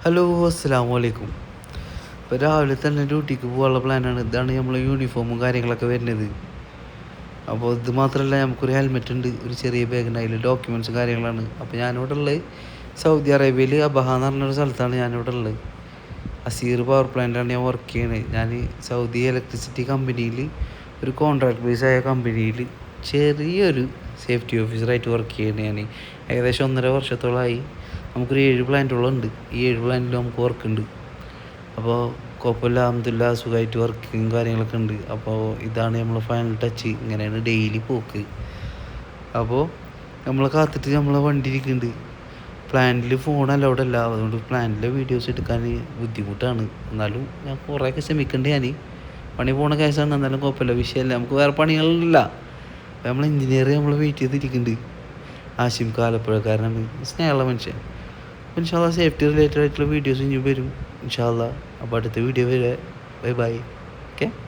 Hello, അസ്സലാമു അലൈക്കും. ഇപ്പോൾ രാവിലെ തന്നെ ഡ്യൂട്ടിക്ക് പോകാനുള്ള പ്ലാനാണ്. ഇതാണ് നമ്മളെ യൂണിഫോമും കാര്യങ്ങളൊക്കെ വരുന്നത്. അപ്പോൾ ഇത് മാത്രമല്ല, നമുക്കൊരു ഹെൽമെറ്റ് ഉണ്ട്, ഒരു ചെറിയ ബാഗുണ്ട്, അതിൽ ഡോക്യുമെൻറ്റ്സും കാര്യങ്ങളാണ്. അപ്പോൾ ഞാനിവിടെ ഉള്ളത് സൗദി അറേബ്യയിൽ അബഹ എന്ന് പറഞ്ഞൊരു സ്ഥലത്താണ് ഞാനിവിടെ ഉള്ളത്. അസീർ പവർ പ്ലാന്റാണ് ഞാൻ വർക്ക് ചെയ്യുന്നത്. ഞാൻ സൗദി ഇലക്ട്രിസിറ്റി കമ്പനിയിൽ ഒരു കോൺട്രാക്ട് ബേസായ കമ്പനിയിൽ ചെറിയൊരു സേഫ്റ്റി ഓഫീസറായിട്ട് വർക്ക് ചെയ്യുന്നത്. ഞാൻ ഏകദേശം 1.5 വർഷത്തോളമായി. നമുക്കൊരു 7 പ്ലാന്റുകളുണ്ട്. ഈ 7 പ്ലാന്റിൽ നമുക്ക് വർക്കുണ്ട്. അപ്പോൾ കുഴപ്പമില്ല, അൽഹംദുലില്ലാ, സുഖമായിട്ട് വർക്കിങ് കാര്യങ്ങളൊക്കെ ഉണ്ട്. അപ്പോൾ ഇതാണ് നമ്മൾ ഫൈനൽ ടച്ച്. ഇങ്ങനെയാണ് ഡെയിലി പോക്ക്. അപ്പോൾ നമ്മൾ കാത്തിട്ട് നമ്മളെ വണ്ടി ഇരിക്കുന്നുണ്ട്. പ്ലാന്റിൽ ഫോൺ അലൗഡ് അല്ല, അതുകൊണ്ട് പ്ലാന്റിലെ വീഡിയോസ് എടുക്കാൻ ബുദ്ധിമുട്ടാണ്. എന്നാലും ഞാൻ കുറേയൊക്കെ ശ്രമിക്കുന്നുണ്ട്. ഞാൻ പണി പോണ കേസാണ്, എന്നാലും കുഴപ്പമില്ല, വിഷയമല്ല. നമുക്ക് വേറെ പണികളില്ല. അപ്പോൾ നമ്മൾ എഞ്ചിനീയർ നമ്മൾ വെയിറ്റ് ചെയ്തിരിക്കുന്നുണ്ട്. ആശിം ആലപ്പുഴക്കാരനാണ്, സ്നേഹമുള്ള മനുഷ്യൻ. അപ്പോൾ ഇൻഷാ അല്ലാഹ് സേഫ്റ്റി റിലേറ്റഡ് ആയിട്ടുള്ള വീഡിയോസ് ഇനി വരും ഇൻഷാ അല്ലാഹ്. അപ്പോൾ അടുത്ത വീഡിയോ വരെ ബൈ ബൈ. ഓക്കെ.